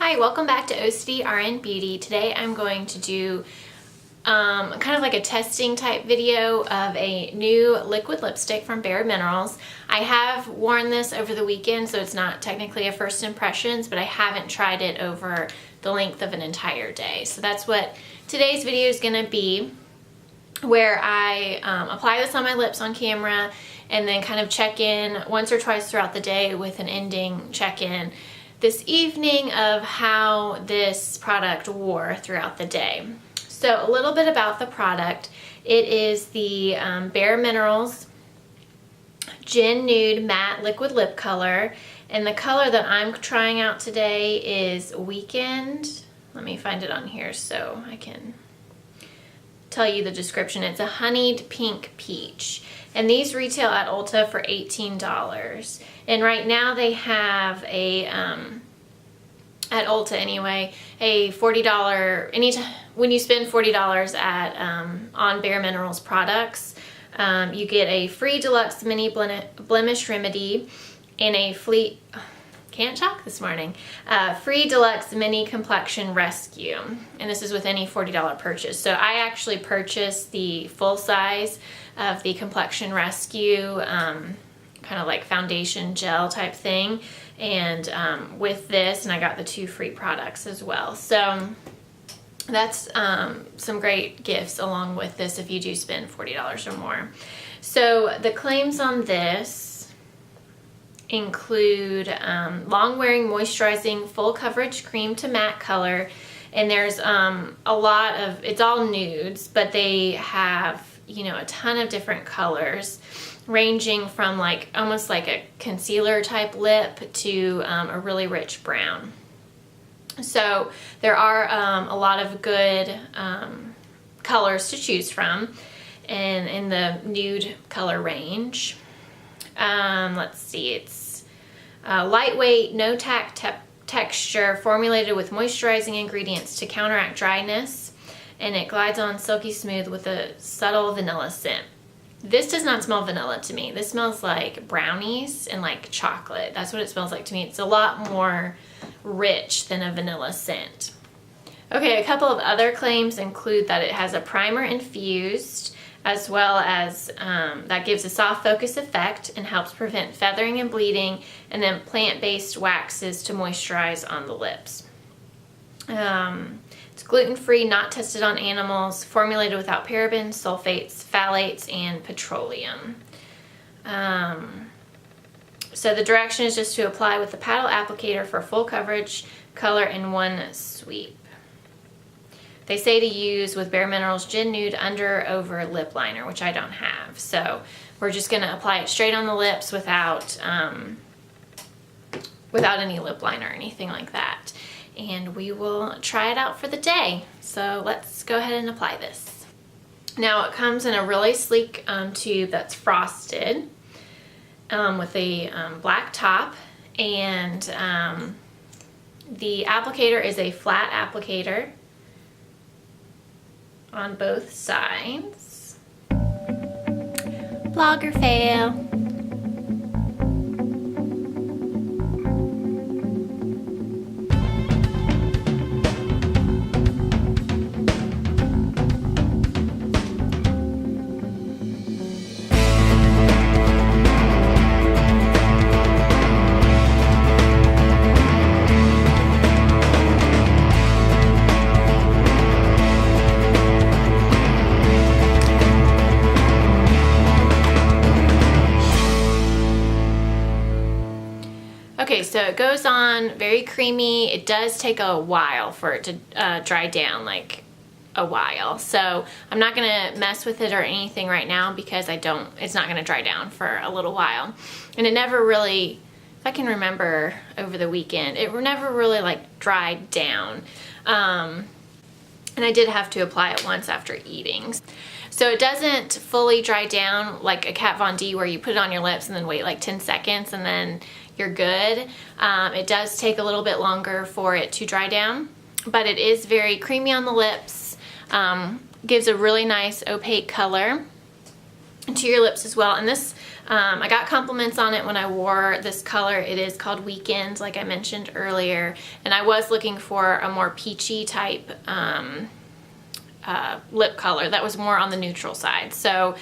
Hi, welcome back to OCD RN Beauty. Today I'm going to do kind of like a testing type video of a new liquid lipstick from BareMinerals. I have worn this over the weekend, so it's not technically a first impressions, but I haven't tried it over the length of an entire day. So that's what today's video is going to be, where I apply this on my lips on camera and then kind of check in once or twice throughout the day with an ending check-in this evening of how this product wore throughout the day. So a little bit about the product. It is the BareMinerals Gin Nude Matte Liquid Lip Color, and the color that I'm trying out today is Weekend. Let me find it on here so I can tell you the description. It's a honeyed pink peach, and these retail at Ulta for $18. And right now they have a at Ulta anyway, a $40 anytime when you spend $40 at on BareMinerals products, you get a free deluxe mini blemish remedy and a free deluxe mini complexion rescue, and this is with any $40 purchase. So I actually purchased the full size of the complexion rescue, kind of like foundation gel type thing, and with this, and I got the 2 free products as well. So that's some great gifts along with this if you do spend $40 or more. So the claims on this include long-wearing, moisturizing, full coverage cream to matte color, and there's a lot of, it's all nudes, but they have, you know, a ton of different colors, ranging from like almost like a concealer type lip to a really rich brown. So there are a lot of good colors to choose from in the nude color range. Let's see, it's lightweight, no texture, formulated with moisturizing ingredients to counteract dryness, and it glides on silky smooth with a subtle vanilla scent. This does not smell vanilla to me. This smells like brownies and like chocolate. That's what it smells like to me. It's a lot more rich than a vanilla scent. Okay, a couple of other claims include that it has a primer infused, as well as that gives a soft focus effect and helps prevent feathering and bleeding, and then plant-based waxes to moisturize on the lips. It's gluten-free, not tested on animals, formulated without parabens, sulfates, phthalates, and petroleum. So the direction is just to apply with the paddle applicator for full coverage, color in one sweep. They say to use with BareMinerals Gin Nude under over lip liner, which I don't have. So we're just going to apply it straight on the lips without any lip liner or anything like that. And we will try it out for the day. So let's go ahead and apply this. Now it comes in a really sleek tube that's frosted with a black top, and the applicator is a flat applicator on both sides. Blogger fail. Okay, so it goes on very creamy. It does take a while for it to dry down, like a while. So I'm not gonna mess with it or anything right now because it's not gonna dry down for a little while. And it never really, if I can remember over the weekend, it never really like dried down. And I did have to apply it once after eating. So it doesn't fully dry down like a Kat Von D where you put it on your lips and then wait like 10 seconds and then you're good. It does take a little bit longer for it to dry down, but it is very creamy on the lips, gives a really nice opaque color, to your lips as well. And this, I got compliments on it when I wore this color. It is called Weekend, like I mentioned earlier. And I was looking for a more peachy type lip color that was more on the neutral side. So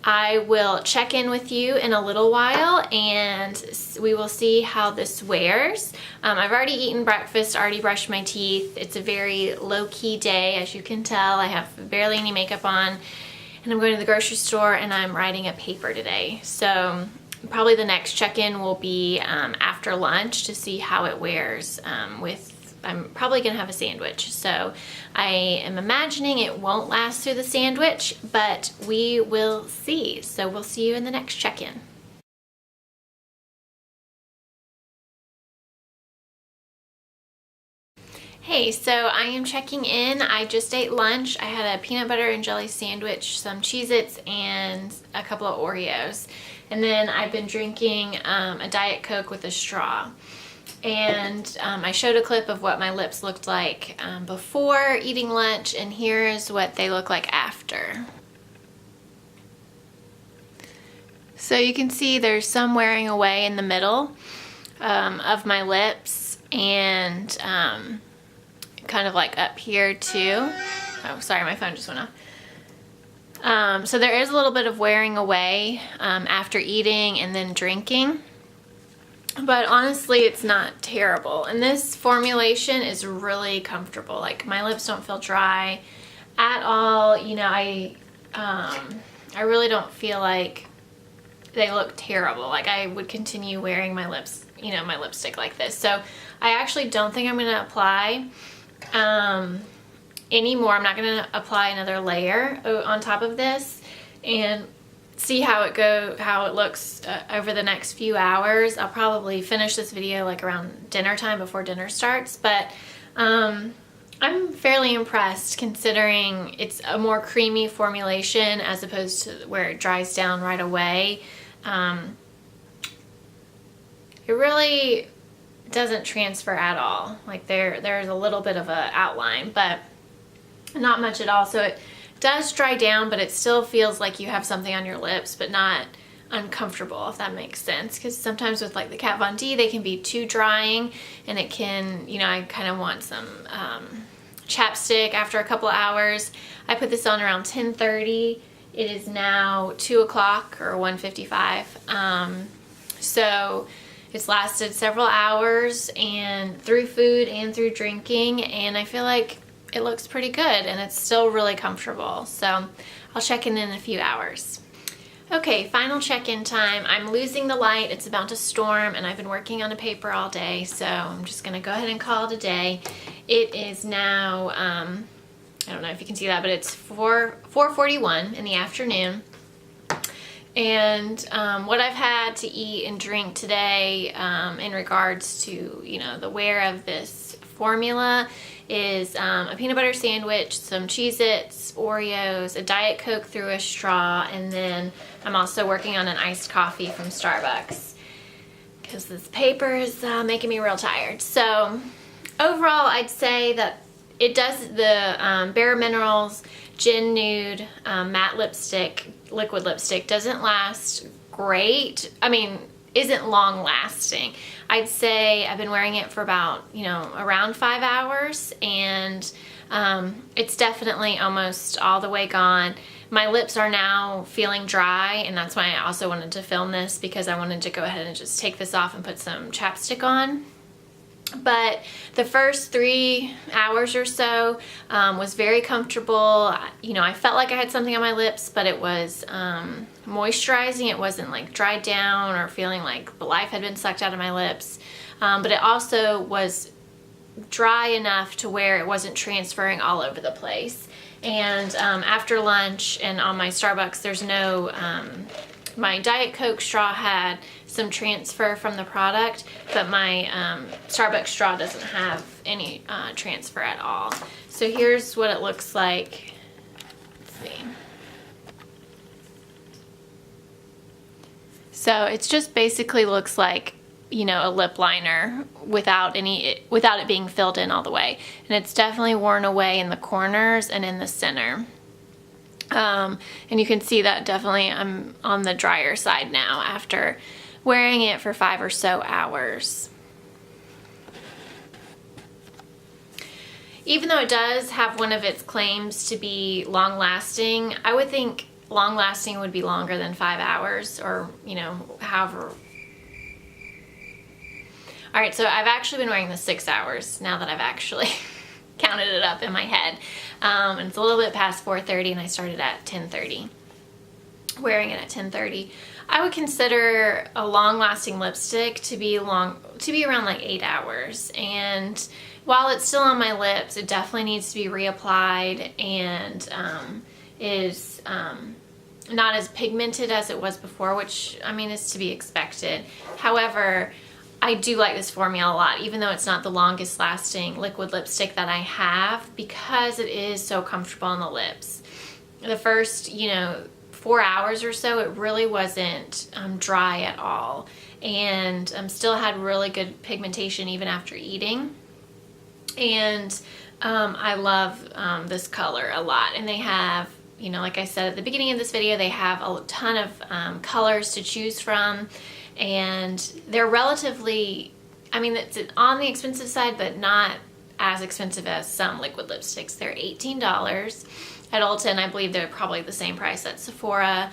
I will check in with you in a little while and we will see how this wears. I've already eaten breakfast, already brushed my teeth. It's a very low-key day, as you can tell. I have barely any makeup on, and I'm going to the grocery store and I'm writing a paper today. So probably the next check-in will be after lunch to see how it wears I'm probably gonna have a sandwich. So I am imagining it won't last through the sandwich, but we will see. So we'll see you in the next check-in. Hey, so I am checking in. I just ate lunch. I had a peanut butter and jelly sandwich, some Cheez-Its, and a couple of Oreos. And then I've been drinking a Diet Coke with a straw. And I showed a clip of what my lips looked like before eating lunch, and here's what they look like after. So you can see there's some wearing away in the middle of my lips, and kind of like up here too. Oh, sorry, my phone just went off. So there is a little bit of wearing away after eating and then drinking. But honestly, it's not terrible. And this formulation is really comfortable. Like, my lips don't feel dry at all. You know, I really don't feel like they look terrible. Like, I would continue wearing my lips, you know, my lipstick like this. So I actually don't think I'm going to apply anymore. I'm not going to apply another layer on top of this. And see how it looks over the next few hours. I'll probably finish this video like around dinner time, before dinner starts, but I'm fairly impressed considering it's a more creamy formulation as opposed to where it dries down right away. It really doesn't transfer at all. Like, there's a little bit of a outline, but not much at all. So it does dry down, but it still feels like you have something on your lips, but not uncomfortable, if that makes sense. Because sometimes with like the Kat Von D, they can be too drying, and it can, you know, I kind of want some chapstick after a couple of hours. I put this on around 10:30. It is now 2 o'clock or 1:55. So it's lasted several hours, and through food and through drinking, and I feel like it looks pretty good, and it's still really comfortable. So I'll check in a few hours. Okay, final check-in time. I'm losing the light. It's about to storm, and I've been working on a paper all day, so I'm just gonna go ahead and call it a day. It is now, I don't know if you can see that, but it's 4:41 in the afternoon. And what I've had to eat and drink today in regards to, you know, the wear of this formula is a peanut butter sandwich, some Cheez-Its, Oreos, a Diet Coke through a straw, and then I'm also working on an iced coffee from Starbucks because this paper is making me real tired. So overall, I'd say that it does the BareMinerals Gin Nude matte lipstick, liquid lipstick, doesn't last great. I mean, isn't long lasting. I'd say I've been wearing it for about, you know, around 5 hours, and it's definitely almost all the way gone. My lips are now feeling dry, and that's why I also wanted to film this, because I wanted to go ahead and just take this off and put some chapstick on. But the first 3 hours or so was very comfortable. You know, I felt like I had something on my lips, but it was moisturizing. It wasn't like dried down or feeling like the life had been sucked out of my lips. But it also was dry enough to where it wasn't transferring all over the place. And after lunch and on my Starbucks, there's no, my Diet Coke straw had some transfer from the product, but my Starbucks straw doesn't have any transfer at all. So here's what it looks like. Let's see. So it's just basically looks like, you know, a lip liner without it being filled in all the way. And it's definitely worn away in the corners and in the center. And you can see that definitely I'm on the drier side now after wearing it for 5 or so hours. Even though it does have one of its claims to be long-lasting, I would think long-lasting would be longer than 5 hours, or, you know, however. All right, so I've actually been wearing this 6 hours now that I've actually counted it up in my head. And it's a little bit past 4:30 and I started at 10:30, wearing it at 10:30. I would consider a long-lasting lipstick to be around like 8 hours. And while it's still on my lips, it definitely needs to be reapplied and is not as pigmented as it was before, which, I mean, is to be expected. However, I do like this formula a lot, even though it's not the longest lasting liquid lipstick that I have, because it is so comfortable on the lips. The first, you know, 4 hours or so, it really wasn't dry at all, and still had really good pigmentation even after eating. And I love this color a lot. And they have, you know, like I said at the beginning of this video, they have a ton of colors to choose from. And they're relatively, I mean, it's on the expensive side, but not as expensive as some liquid lipsticks. They're $18 at Ulta, and I believe they're probably the same price at Sephora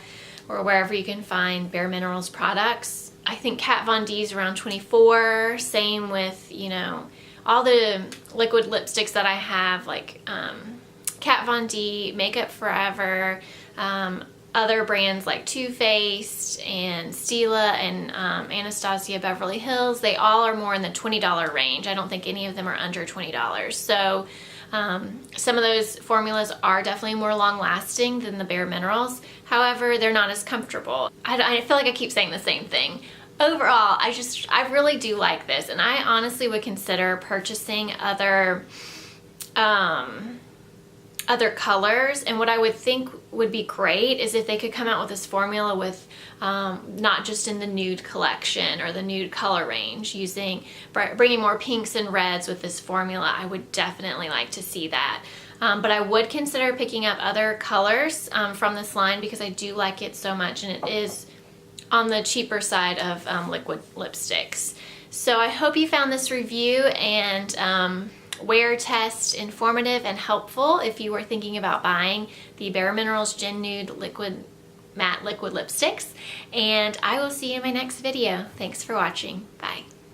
or wherever you can find BareMinerals products. I think Kat Von D's around $24. Same with, you know, all the liquid lipsticks that I have, like Kat Von D, Makeup Forever, other brands like Too Faced and Stila and Anastasia Beverly Hills. They all are more in the $20 range. I don't think any of them are under $20. So some of those formulas are definitely more long-lasting than the BareMinerals. However, they're not as comfortable. I feel like I keep saying the same thing. Overall, I really do like this, and I honestly would consider purchasing other colors. And what I would think would be great is if they could come out with this formula with not just in the nude collection or the nude color range, bringing more pinks and reds with this formula. I would definitely like to see that. But I would consider picking up other colors from this line, because I do like it so much, and it is on the cheaper side of liquid lipsticks. So I hope you found this review and wear test informative and helpful if you were thinking about buying the BareMinerals Gen Nude Matte Liquid Lipsticks. And I will see you in my next video. Thanks for watching. Bye.